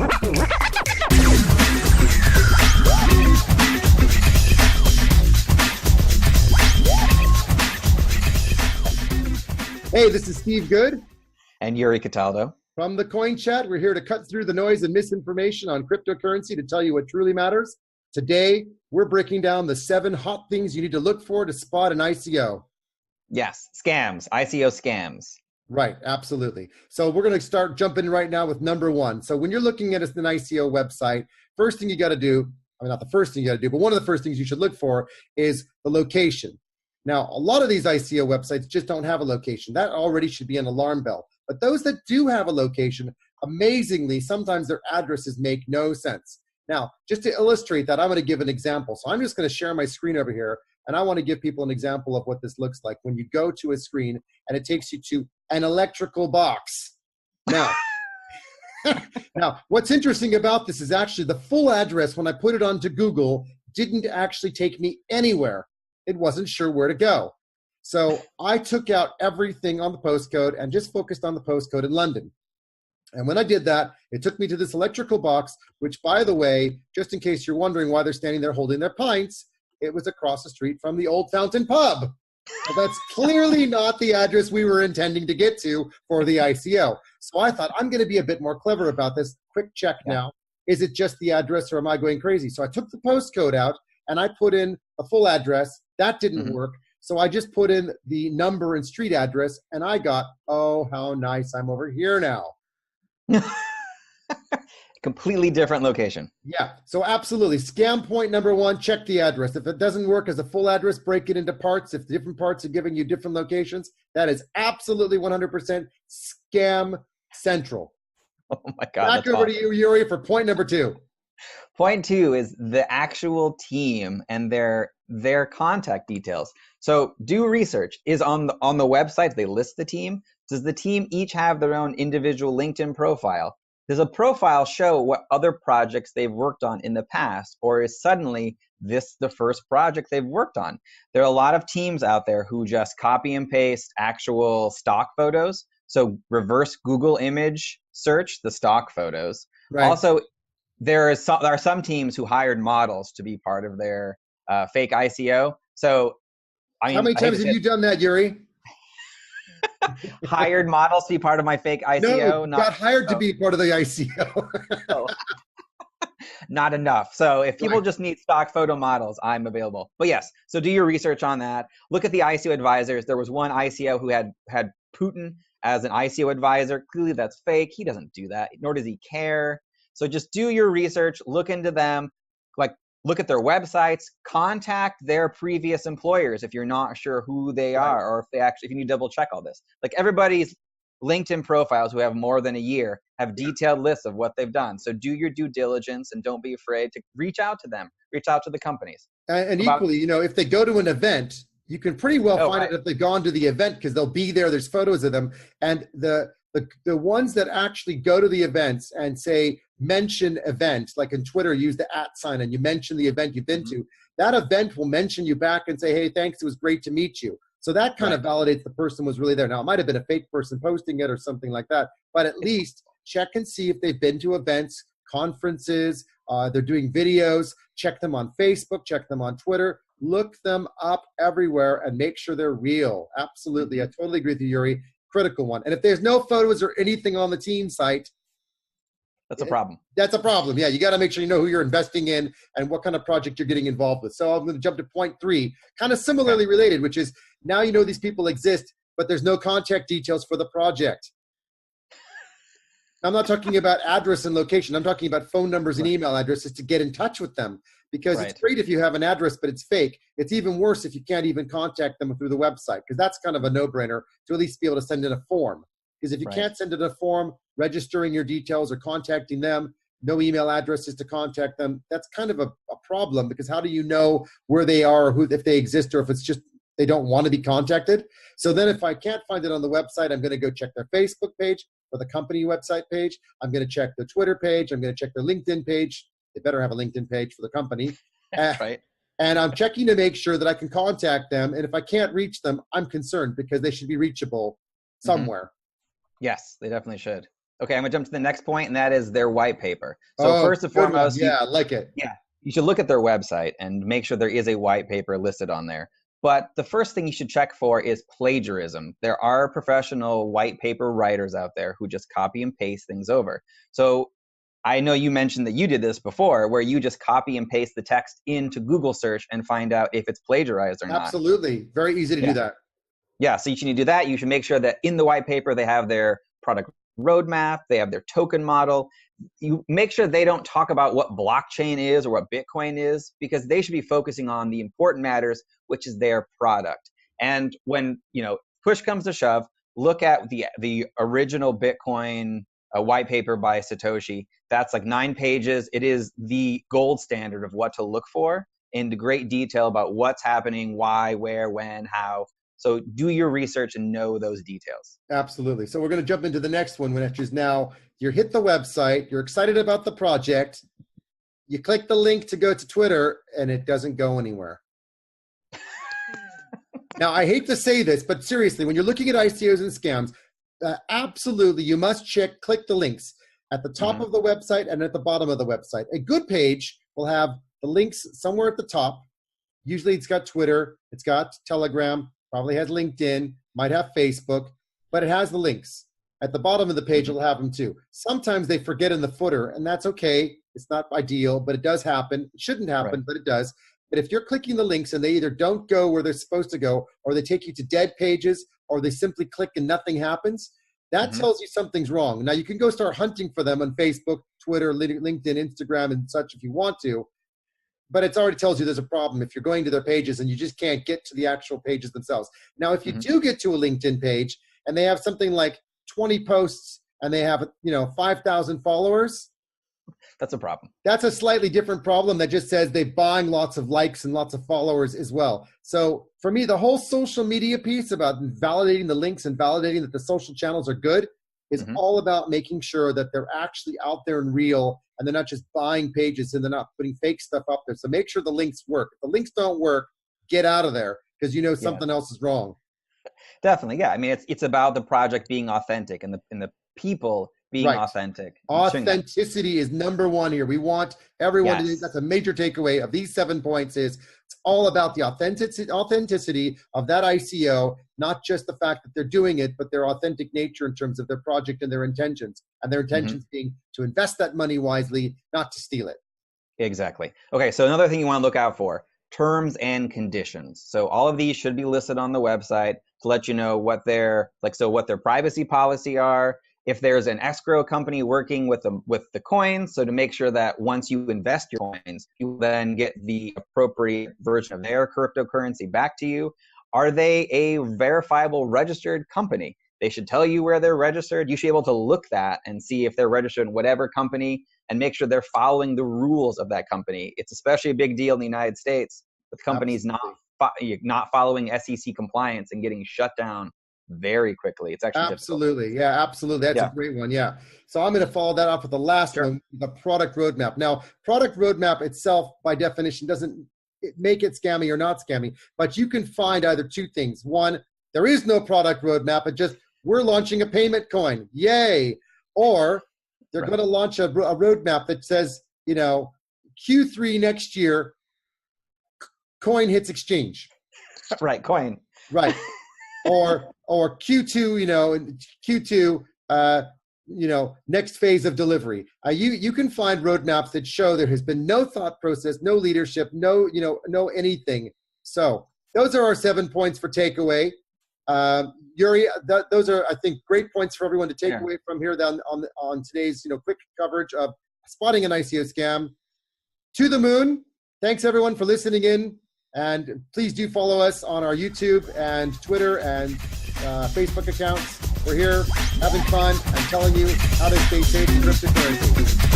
Hey, this is Steve Good. And Yuri Cataldo. From the Coin Chat, we're here to cut through the noise and misinformation on cryptocurrency to tell you what truly matters. Today, we're breaking down the 7 hot things you need to look for to spot an ICO. Yes, scams, ICO scams. Right, absolutely. So we're going to start jumping right now with number 1. So when you're looking at an ICO website, first thing you got to do, not the first thing you got to do, but one of the first things you should look for is the location. Now, a lot of these ICO websites just don't have a location. That already should be an alarm bell. But those that do have a location, amazingly, sometimes their addresses make no sense. Now, just to illustrate that, I'm going to give an example. So I'm just going to share my screen over here, and I want to give people an example of what this looks like when you go to a screen and it takes you to an electrical box. Now, now, what's interesting about this is actually the full address, when I put it onto Google, didn't actually take me anywhere. It wasn't sure where to go. So I took out everything on the postcode and just focused on the postcode in London. And when I did that, it took me to this electrical box, which, by the way, just in case you're wondering why they're standing there holding their pints, it was across the street from the Old Fountain Pub. So that's clearly not the address we were intending to get to for the ICO. So I thought, I'm going to be a bit more clever about this. Quick check now. Is it just the address or am I going crazy? So I took the postcode out and I put in a full address. That didn't work. So I just put in the number and street address, and I got, oh, how nice, I'm over here now. Completely different location. Yeah, so absolutely. Scam point number 1, check the address. If it doesn't work as a full address, break it into parts. If the different parts are giving you different locations, that is absolutely 100% scam central. Oh my God. Back over to you, Yuri, for point number 2. Point 2 is the actual team and their contact details. So do research. Is on the website, they list the team. Does the team each have their own individual LinkedIn profile? Does a profile show what other projects they've worked on in the past? Or is suddenly this the first project they've worked on? There are a lot of teams out there who just copy and paste actual stock photos. So reverse Google image search the stock photos. Right. Also, there are some teams who hired models to be part of their fake ICO. So, how many times have you done that, Yuri? Hired models to be part of my fake ICO? No, got hired to be part of the ICO. Oh. Not enough. So if people just need stock photo models, I'm available. But yes, so do your research on that. Look at the ICO advisors. There was one ICO who had Putin as an ICO advisor. Clearly that's fake. He doesn't do that, nor does he care. So just do your research, look into them, look at their websites, contact their previous employers if you're not sure who they are, or if you need to double check all this. Like everybody's LinkedIn profiles who have more than a year have detailed lists of what they've done. So do your due diligence and don't be afraid to reach out to them, reach out to the companies. And equally, if they go to an event, you can pretty well find it if they've gone to the event because they'll be there. There's photos of them. And the ones that actually go to the events and say, mention event, like in Twitter, use the @ sign and you mention the event you've been to, that event will mention you back and say, hey, thanks, it was great to meet you. So that kind of validates the person was really there. Now, it might have been a fake person posting it or something like that, but at least check and see if they've been to events, conferences, they're doing videos, check them on Facebook, check them on Twitter, look them up everywhere and make sure they're real. Absolutely. I totally agree with you, Yuri. Critical one. And if there's no photos or anything on the team site, that's a problem. That's a problem. Yeah, you got to make sure you know who you're investing in and what kind of project you're getting involved with. So I'm going to jump to point 3, kind of similarly related, which is now you know these people exist, but there's no contact details for the project. I'm not talking about address and location. I'm talking about phone numbers and email addresses to get in touch with them because it's great if you have an address, but it's fake. It's even worse if you can't even contact them through the website because that's kind of a no-brainer to at least be able to send in a form. Because if you can't send in a form registering your details or contacting them, no email addresses to contact them, that's kind of a problem because how do you know where they are or if they exist or if it's just they don't want to be contacted? So then if I can't find it on the website, I'm going to go check their Facebook page or the company website page. I'm going to check the Twitter page. I'm going to check their LinkedIn page. They better have a LinkedIn page for the company. And I'm checking to make sure that I can contact them. And if I can't reach them, I'm concerned because they should be reachable somewhere. Yes, they definitely should. Okay, I'm gonna jump to the next point, and that is their white paper. So first and foremost, yeah, I like it. Yeah, you should look at their website and make sure there is a white paper listed on there. But the first thing you should check for is plagiarism. There are professional white paper writers out there who just copy and paste things over. So I know you mentioned that you did this before, where you just copy and paste the text into Google search and find out if it's plagiarized or not. Absolutely. Very easy to do that. Yeah, so you should do that. You should make sure that in the white paper they have their product roadmap, they have their token model. You make sure they don't talk about what blockchain is or what Bitcoin is, because they should be focusing on the important matters, which is their product. And when push comes to shove, look at the original Bitcoin white paper by Satoshi. That's like 9 pages. It is the gold standard of what to look for in great detail about what's happening, why, where, when, how. So do your research and know those details. Absolutely. So we're going to jump into the next one, which is now you hit the website, you're excited about the project, you click the link to go to Twitter, and it doesn't go anywhere. Now, I hate to say this, but seriously, when you're looking at ICOs and scams, absolutely, you must click the links at the top of the website and at the bottom of the website. A good page will have the links somewhere at the top. Usually it's got Twitter, it's got Telegram, probably has LinkedIn, might have Facebook, but it has the links. At the bottom of the page, it'll have them too. Sometimes they forget in the footer, and that's okay. It's not ideal, but it does happen. It shouldn't happen, but it does. But if you're clicking the links and they either don't go where they're supposed to go, or they take you to dead pages, or they simply click and nothing happens, that tells you something's wrong. Now, you can go start hunting for them on Facebook, Twitter, LinkedIn, Instagram, and such if you want to, but it already tells you there's a problem if you're going to their pages and you just can't get to the actual pages themselves. Now, if you do get to a LinkedIn page and they have something like 20 posts and they have 5,000 followers, that's a problem. That's a slightly different problem that just says they're buying lots of likes and lots of followers as well. So for me, the whole social media piece about validating the links and validating that the social channels are good is all about making sure that they're actually out there and real, and they're not just buying pages and they're not putting fake stuff up there. So make sure the links work. If the links don't work, get out of there, because something else is wrong. Definitely, yeah. I mean, it's about the project being authentic and the people being authentic. Authenticity is number one here. We want everyone to do, that's a major takeaway of these 7 points, is it's all about the authenticity of that ICO, not just the fact that they're doing it, but their authentic nature in terms of their project and their intentions. And their intentions being to invest that money wisely, not to steal it. Exactly. Okay, so another thing you want to look out for, terms and conditions. So all of these should be listed on the website to let you know what their privacy policy are. If there's an escrow company working with the coins, so to make sure that once you invest your coins, you then get the appropriate version of their cryptocurrency back to you. Are they a verifiable registered company? They should tell you where they're registered. You should be able to look that and see if they're registered in whatever company and make sure they're following the rules of that company. It's especially a big deal in the United States with companies not following SEC compliance and getting shut down very quickly. It's actually absolutely difficult. Yeah, absolutely. That's a great one. Yeah. So I'm going to follow that up with the last one, the product roadmap. Now, product roadmap itself, by definition, doesn't make it scammy or not scammy, but you can find either two things. One, there is no product roadmap, but just we're launching a payment coin, yay! Or they're going to launch a roadmap that says, Q3 next year, coin hits exchange. Right, coin. Right. or Q2, Q2, next phase of delivery. You can find roadmaps that show there has been no thought process, no leadership, no anything. So those are our 7 points for takeaway. Yuri, those are, I think, great points for everyone to take away from here on today's quick coverage of spotting an ICO scam. To the moon. Thanks everyone for listening in. And please do follow us on our YouTube and Twitter and Facebook accounts. We're here having fun and telling you how to stay safe in cryptocurrency.